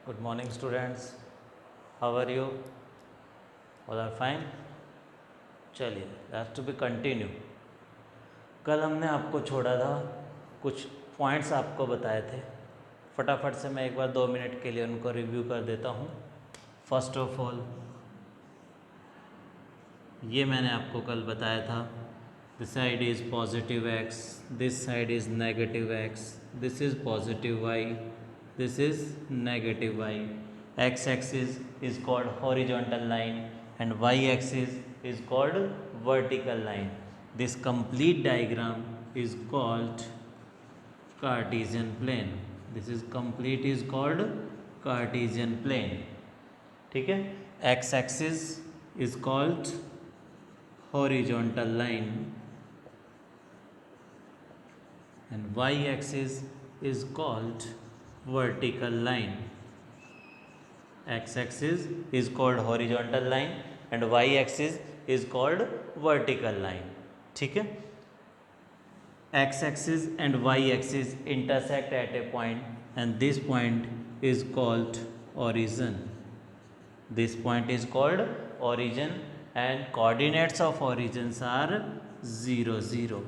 Good morning, students. How are you? All are fine? चलिए, that's to be continue. कल हमने आपको छोड़ा था, कुछ पॉइंट्स आपको बताए थे। फटाफट से मैं एक बार 2 मिनट के लिए उनको रिव्यू कर देता हूँ। फर्स्ट ऑफ ऑल, ये मैंने आपको कल बताया था, this side is positive x, this side is negative x, this is positive y, this is negative y. X axis is called horizontal line and y axis is called vertical line. This complete diagram is called Cartesian plane. This is complete is called Cartesian plane. ठीक है, x axis is called horizontal line and y axis is called vertical line. X axis is called horizontal line and y axis is called vertical line. ठीक है, x axis and y axis intersect at a point and this point is called origin. This point is called origin and coordinates of origins are 0 0.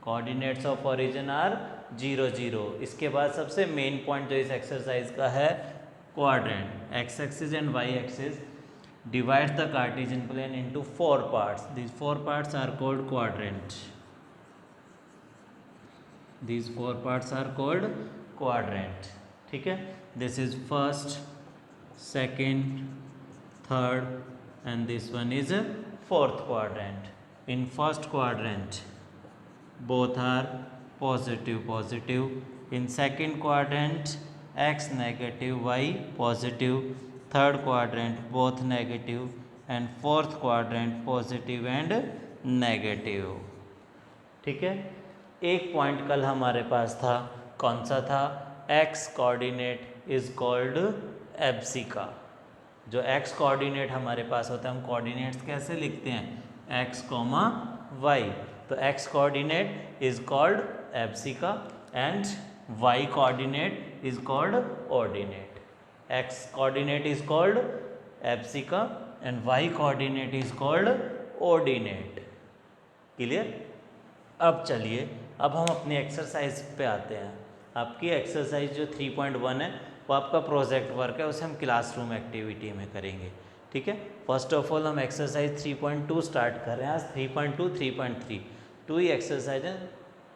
Coordinates of origin are 0 0. इसके बाद सबसे main point जो इस exercise का है, quadrant. X axis and Y axis divides the Cartesian plane into 4 parts. These 4 parts are called quadrant. These 4 parts are called quadrant. ठीक है, this is first, second, third and this one is fourth quadrant. In first quadrant both are positive. In second quadrant x negative, y positive. Third quadrant both negative and fourth quadrant positive and negative. ठीक है, एक point कल हमारे पास था, कौन सा था? x coordinate is called abscissa. जो x कोऑर्डिनेट हमारे पास होता है, हम कोऑर्डिनेट्स कैसे लिखते हैं? x, y. तो x coordinate is called abscissa and y coordinate is called ordinate. X coordinate is called abscissa and y coordinate is called ordinate. Clear? अब चलिए, अब हम अपनी एक्सरसाइज पे आते हैं. आपकी एक्सरसाइज जो 3.1 है वो आपका प्रोजेक्ट वर्क है, उसे हम क्लासरूम एक्टिविटी में करेंगे. ठीक है, फर्स्ट ऑफ ऑल हम एक्सरसाइज 3.2 स्टार्ट कर रहे हैं. आज 3.2 3.3 टू ही एक्सरसाइज है,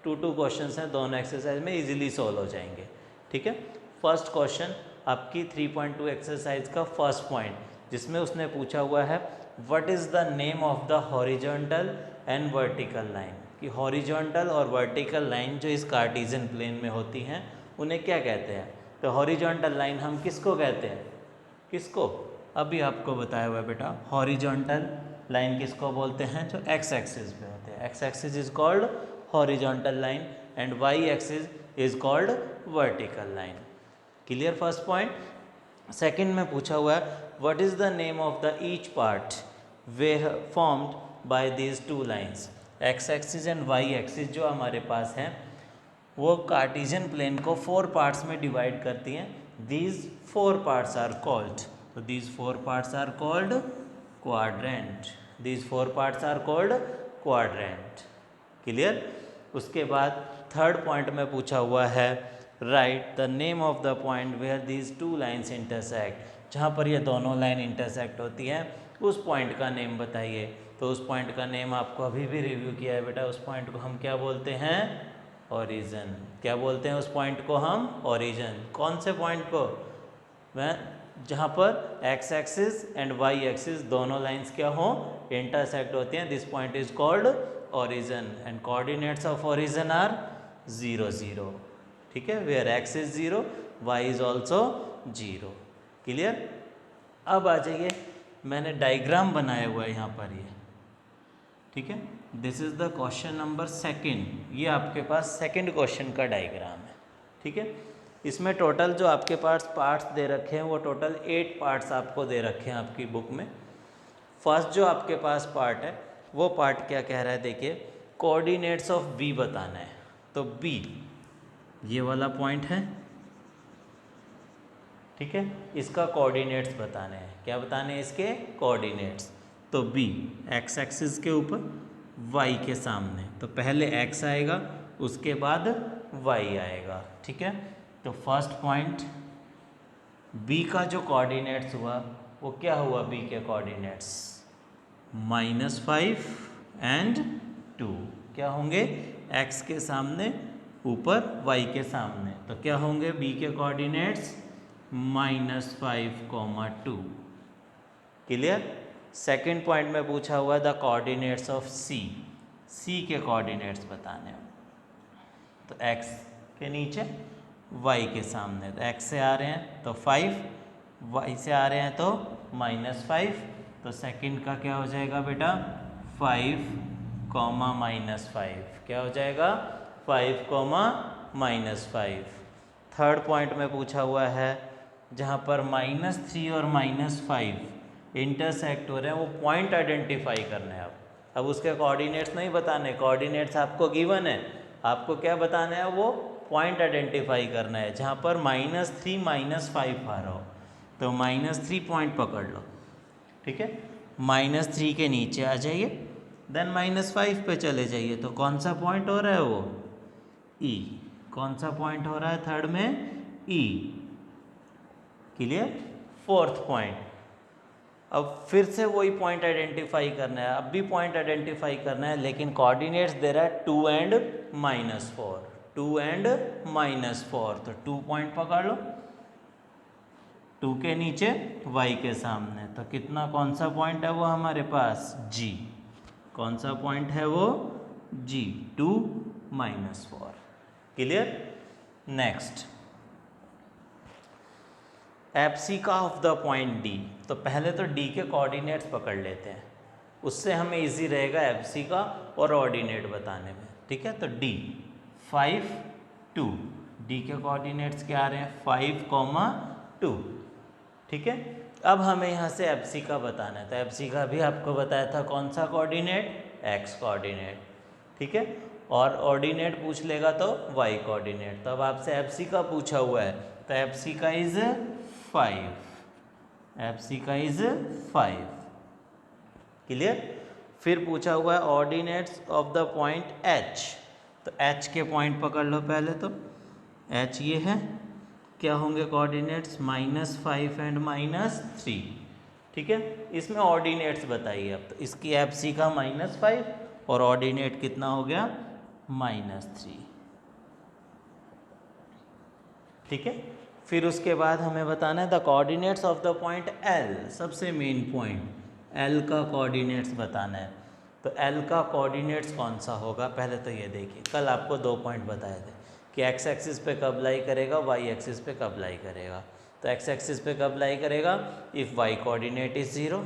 2 क्वेश्चंस हैं, दोनों एक्सरसाइज में इजीली सॉल्व हो जाएंगे. ठीक है, फर्स्ट क्वेश्चन आपकी 3.2 एक्सरसाइज का फर्स्ट पॉइंट, जिसमें उसने पूछा हुआ है what is the name of the horizontal and vertical line. कि हॉरिजॉन्टल और वर्टिकल लाइन जो इस कार्टेशियन प्लेन में होती हैं उन्हें क्या कहते हैं? तो हॉरिजॉन्टल लाइन हम किसको कहते हैं? किसको? अभी आपको बताया हुआ है बेटा, हॉरिजॉन्टल लाइन किसको बोलते हैं? जो एक्स एक्सिस पे होते हैं. X axis is called horizontal line and Y axis is called vertical line. Clear first point. Second में पूछा हुआ है what is the name of the each part way formed by these two lines. X axis and Y axis जो हमारे पास हैं वो Cartesian plane को 4 parts में डिवाइड करती हैं. दीज 4 पार्ट्स आर कॉल्ड, तो these 4 parts are called quadrant. These 4 parts are called quadrant. Clear. उसके बाद थर्ड पॉइंट में पूछा हुआ है write the name of the point where these 2 lines intersect. जहाँ पर ये दोनों लाइन इंटरसेक्ट होती हैं उस पॉइंट का नेम बताइए. तो उस पॉइंट का नेम आपको अभी भी रिव्यू किया है बेटा. उस पॉइंट को हम क्या बोलते हैं? ओरिजिन. क्या बोलते हैं उस पॉइंट को हम? ओरिजिन. कौन से पॉइंट को? मैं जहाँ पर X axis and Y axis दोनों लाइंस क्या हो? इंटरसेक्ट होती हैं. This point is called origin and coordinates of origin are 0 0. ठीक है, where X is 0 Y is also 0. Clear. अब आ जाइए, मैंने डायग्राम बनाया हुआ है यहाँ पर ये. ठीक है, this is the question number second. ये आपके पास सेकंड क्वेश्चन का डायग्राम है. ठीक है, इसमें टोटल जो आपके पास पार्ट्स दे रखे हैं वो टोटल 8 पार्ट्स आपको दे रखे हैं आपकी बुक में. फर्स्ट जो आपके पास पार्ट है वो पार्ट क्या कह रहा है? देखिए, कोऑर्डिनेट्स ऑफ बी बताना है. तो बी ये वाला पॉइंट है. ठीक है, इसका कोऑर्डिनेट्स बताने हैं। क्या बताने हैं इसके कोऑर्डिनेट्स? तो बी एक्स एक्सिस के ऊपर, वाई के सामने, तो पहले एक्स आएगा उसके बाद वाई आएगा। ठीक है, तो फर्स्ट पॉइंट बी का जो कोऑर्डिनेट्स हुआ वो क्या हुआ? बी के कोऑर्डिनेट्स -5 एंड 2 क्या होंगे? एक्स के सामने ऊपर, वाई के सामने, तो क्या होंगे बी के कोऑर्डिनेट्स? -5, 2। क्लियर? सेकंड पॉइंट में पूछा हुआ द कोऑर्डिनेट्स ऑफ सी, सी के कोऑर्डिनेट्स बताने हैं। तो एक्स के नीचे, वाई के सामने, तो एक्स से आ रहे हैं तो 5, वाई से आ रहे हैं तो -5, तो सेकंड का क्या हो जाएगा बेटा? 5, -5 क्या हो जाएगा? 5, -5। थर्ड पॉइंट में पूछा हुआ है जहाँ पर -3 और -5 इंटरसेक्ट हो रहे हैं, वो पॉइंट आइडेंटिफाई करने हैं। अब उसके कोऑर्डिनेट्स नहीं बताने, कोऑर्डिनेट्स आपको गिवन है, आपको क्या बताना है? वो पॉइंट आइडेंटिफाई करना है जहाँ पर -3 -5 आ रहा हो, तो -3 पॉइंट पकड़ लो। ठीक है, -3 के नीचे आ जाइए, देन -5 पे चले जाइए, तो कौन सा पॉइंट हो रहा है वो? ई। कौन सा पॉइंट हो रहा है थर्ड में? ई। क्लियर? फोर्थ पॉइंट, अब फिर से वही पॉइंट आइडेंटिफाई करना है, अब भी पॉइंट आइडेंटिफाई करना है, लेकिन कोऑर्डिनेट्स दे रहा है 2 एंड -4, 2 एंड -4, तो 2 पॉइंट पकड़ लो, 2 के नीचे, y के सामने, तो कितना, कौन सा पॉइंट है वो हमारे पास? G। कौन सा पॉइंट है वो? G, 2, -4। Clear? Next, abscissa of the point D, तो पहले तो D के कोऑर्डिनेट्स पकड़ लेते हैं, उससे हमें इजी रहेगा एप्सिका और ऑर्डिनेट बताने में। ठीक है, तो D 5, 2, D के कोऑर्डिनेट्स क्या आ रहे हैं? 5, 2। ठीक है, अब हमें यहाँ से एप्सिका बताना है, तो एप्सिका भी आपको बताया था कौन सा कोऑर्डिनेट? x coordinate. ठीक है, और ऑर्डिनेट पूछ लेगा तो y कोऑर्डिनेट। तो अब आपसे एप्सिका पूछा हुआ है, तो एप्सिका इज 5, एप्सिका इज 5। क्लियर? फिर पूछा हुआ है ordinates of the point h, तो h के पॉइंट पकड़ लो पहले, तो h ये है, क्या होंगे कोऑर्डिनेट्स? -5 एंड -3। ठीक है, इसमें ऑर्डिनेट्स बताइए। अब तो इसकी एप्सिका -5 और ऑर्डिनेट कितना हो गया? -3। ठीक है, फिर उसके बाद हमें बताना है the coordinates of the point L, सबसे मेन पॉइंट L का कोऑर्डिनेट्स बताना है। तो L का कोऑर्डिनेट्स कौन सा होगा? पहले तो ये देखिए, कल आपको 2 पॉइंट बताए थे कि x एक्सिस पे कब लाई करेगा, y एक्सिस पे कब लाई करेगा। तो x एक्सिस पे कब लाई करेगा? If y coordinate is 0।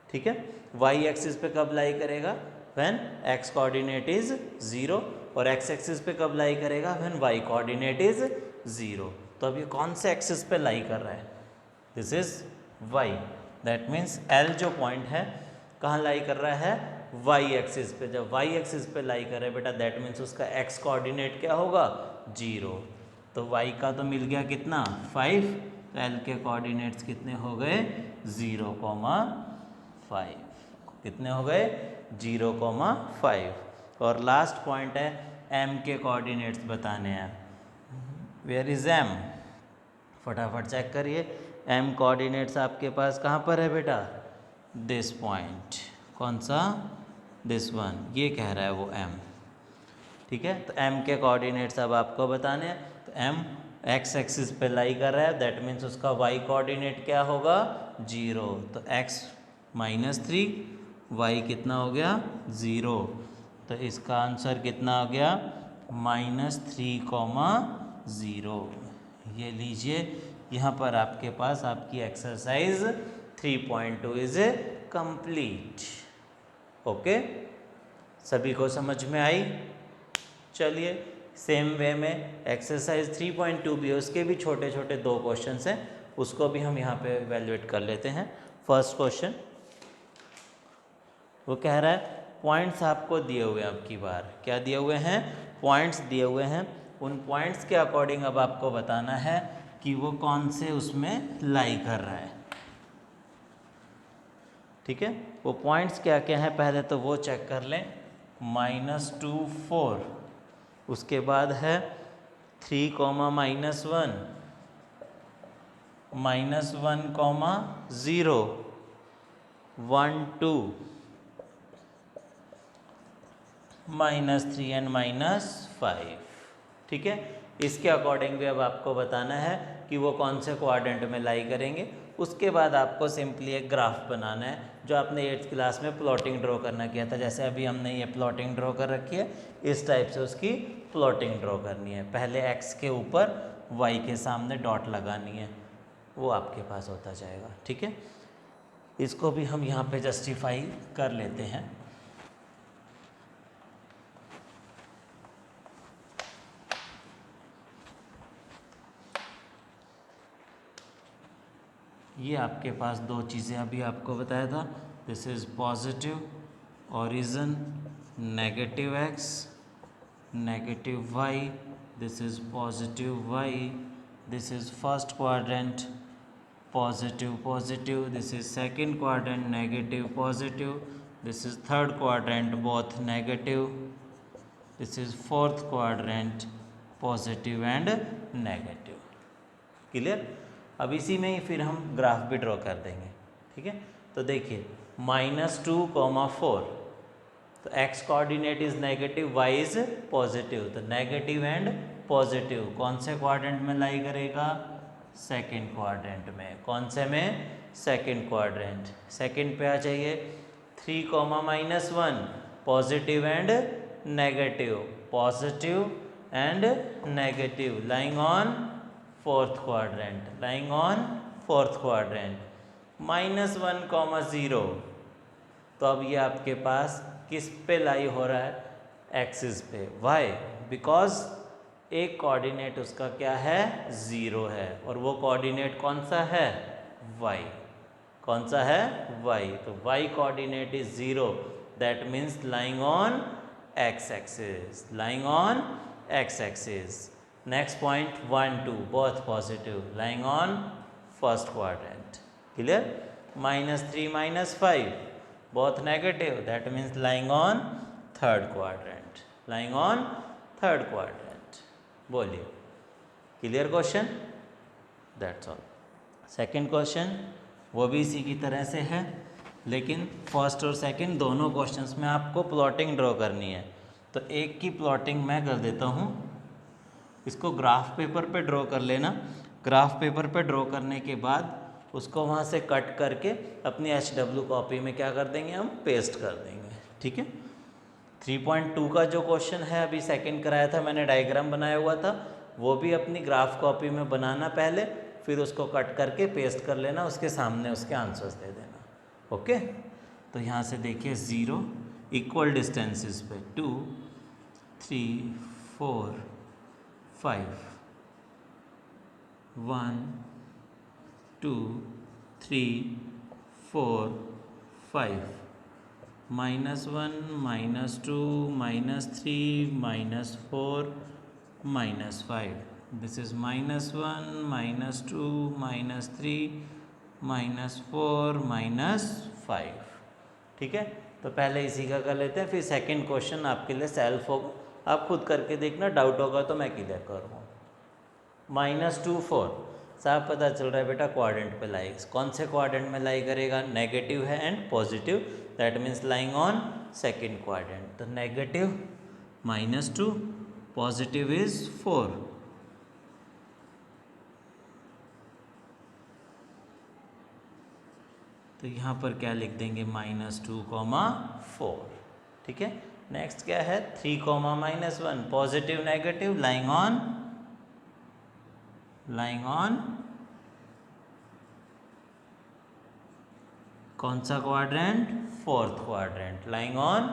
ठीक है, y एक्सिस पे कब लाई करेगा? When x coordinate is 0। और x एक्सिस पे कब लाई करेगा? When y coordinate is 0। तो अब ये कौन से एक्सिस पे लाई कर रहा है? This is y, that means L जो पॉइंट है कहाँ लाई कर रहा है? y एक्सिस पे। जब y एक्सिस पे लाई करे बेटा, दैट मीन्स उसका x कोऑर्डिनेट क्या होगा? 0। तो y का तो मिल गया कितना? 5, तो L के कोऑर्डिनेट्स कितने हो गए? 0, 5। कितने हो गए? 0, 5। और लास्ट पॉइंट है m के कोऑर्डिनेट्स बताने हैं। Where is m? फटाफट चेक करिए, m कोऑर्डिनेट्स आपके पास कहाँ पर है बेटा? This point. कौन सा? दिस वन, ये कह रहा है वो m। ठीक है, तो m के कोऑर्डिनेट्स अब आपको बताने हैं। तो m x एक्सिस पे लाई कर रहा है, दैट मीन्स उसका y कोऑर्डिनेट क्या होगा? 0। तो x -3, y कितना हो गया? 0। तो इसका आंसर कितना आ गया? -3, 0। ये लीजिए, यहाँ पर आपके पास आपकी एक्सरसाइज 3.2 इज कंप्लीट। ओके, सभी को समझ में आई? चलिए, सेम वे में एक्सरसाइज 3.2 भी है, उसके भी छोटे छोटे 2 क्वेश्चंस हैं, उसको भी हम यहाँ पे इवैल्यूएट कर लेते हैं। फर्स्ट क्वेश्चन वो कह रहा है पॉइंट्स आपको दिए हुए हैं, अब की बार क्या दिए हुए हैं? पॉइंट्स दिए हुए हैं। उन पॉइंट्स के अकॉर्डिंग अब आपको बताना है कि वो कौन से उसमें लाई कर रहा है। ठीक है, वो पॉइंट्स क्या क्या हैं पहले तो वो चेक कर लें। -2 4, उसके बाद है 3, -1, -1, -0, 1 2, -3 एंड -5। ठीक है, इसके अकॉर्डिंग भी अब आपको बताना है कि वो कौन से क्वाड्रेंट में लाई करेंगे। उसके बाद आपको सिंपली एक ग्राफ बनाना है, जो आपने 8th क्लास में प्लॉटिंग ड्रॉ करना किया था। जैसे अभी हमने ये प्लॉटिंग ड्रॉ कर रखी है, इस टाइप से उसकी प्लॉटिंग ड्रॉ करनी है। पहले x के ऊपर y के सामने डॉट लगानी है, वो आपके पास होता जाएगा। ठीक है, इसको भी हम यहाँ पे जस्टिफाई कर लेते हैं। ये आपके पास दो चीज़ें अभी आपको बताया था, this is positive origin, negative x, negative y, this is positive y, this is first quadrant, positive positive, this is second quadrant, negative positive, this is third quadrant, both negative, this is fourth quadrant, positive and negative. Clear? अब इसी में ही फिर हम graph भी draw कर देंगे। ठीक है, तो देखिए -2, 4, तो x coordinate is negative, y is positive, तो नेगेटिव एंड पॉजिटिव कौन से क्वाड्रेंट में लाई करेगा? सेकंड क्वाड्रेंट में। कौन से में? Second quadrant. सेकंड पे आ जाइए, 3, -1, positive and negative, positive and negative, lying on fourth quadrant, lying on fourth quadrant. -1, 0, तो अब ये आपके पास किस पे लाई हो रहा है? एक्सिस पे। वाई? बिकॉज एक कोऑर्डिनेट उसका क्या है? 0 है, और वो कोऑर्डिनेट कौन सा है? वाई। कौन सा है? वाई। तो Y coordinate is 0, that means lying on X axis, lying on X axis. Next point 1 2, both positive, lying on first quadrant. Clear? -3, -5, both negative, that means lying on third quadrant, lying on third quadrant. बोलिए, clear question? That's all. Second question वो भी इसी की तरह से है, लेकिन first और सेकंड दोनों क्वेश्चंस में आपको प्लॉटिंग ड्रॉ करनी है। तो एक की प्लॉटिंग मैं कर देता हूँ, इसको ग्राफ पेपर पे ड्रॉ कर लेना। ग्राफ पेपर पे ड्रॉ करने के बाद उसको वहाँ से कट करके अपनी HW कॉपी में क्या कर देंगे? हम पेस्ट कर देंगे। ठीक है, 3.2 का जो क्वेश्चन है अभी सेकंड कराया था, मैंने डायग्राम बनाया हुआ था, वो भी अपनी ग्राफ कॉपी में बनाना पहले, फिर उसको कट करके पेस्ट कर लेना, उसके सामने उसके आंसर्स दे देना। ओके, तो यहाँ से देखिए 0 इक्वल डिस्टेंसेस पे 2 3 4 5 1 2 3 4 5 -1 -2 -3 -4 -5, this is -1 -2 -3 -4 -5। ठीक है, तो पहले इसी का कर लेते हैं, फिर सेकंड क्वेश्चन आपके लिए सेल्फ होगा, आप खुद करके देखना, डाउट होगा तो मैं क्लियर करूँगा। -2 4, साफ पता चल रहा है बेटा क्वाड्रेंट पे लाई, कौन से क्वाड्रेंट में लाई करेगा? नेगेटिव है and positive, that means lying on second quadrant. तो नेगेटिव -2, पॉजिटिव इज 4, तो यहाँ पर क्या लिख देंगे? -2, 4। ठीक है, नेक्स्ट क्या है? 3, -1, पॉजिटिव नेगेटिव, लाइंग ऑन कौन सा quadrant? Fourth quadrant, lying on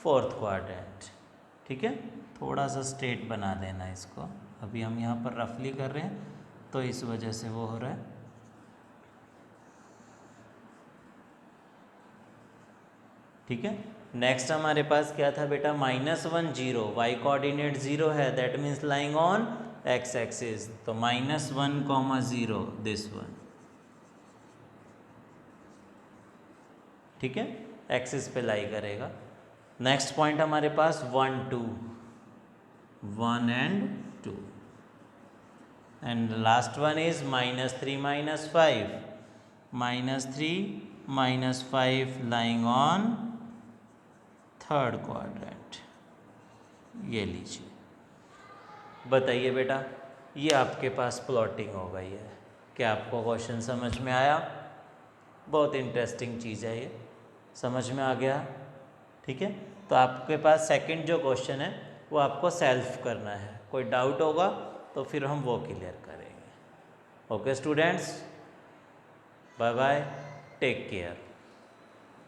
fourth quadrant. ठीक है, थोड़ा सा स्ट्रेट बना देना इसको, अभी हम यहाँ पर रफली कर रहे हैं तो इस वजह से वो हो रहा है। ठीक है, नेक्स्ट हमारे पास क्या था बेटा? -1 0, वाई कोऑर्डिनेट 0 है, that means lying on X axis, तो -1, 0 दिस वन, ठीक है, एक्सिस पे लाई करेगा। नेक्स्ट पॉइंट हमारे पास 1 2, 1 and 2, and last one is -3 -5, -3 -5 lying on third quadrant. ये लीजिए, बताइए बेटा, ये आपके पास प्लॉटिंग हो गई है। क्या आपको क्वेश्चन समझ में आया? बहुत इंटरेस्टिंग चीज़ है ये, समझ में आ गया? ठीक है, तो आपके पास सेकंड जो क्वेश्चन है वो आपको सेल्फ करना है। कोई डाउट होगा तो फिर हम वो क्लियर करेंगे। Okay students, bye bye, take care.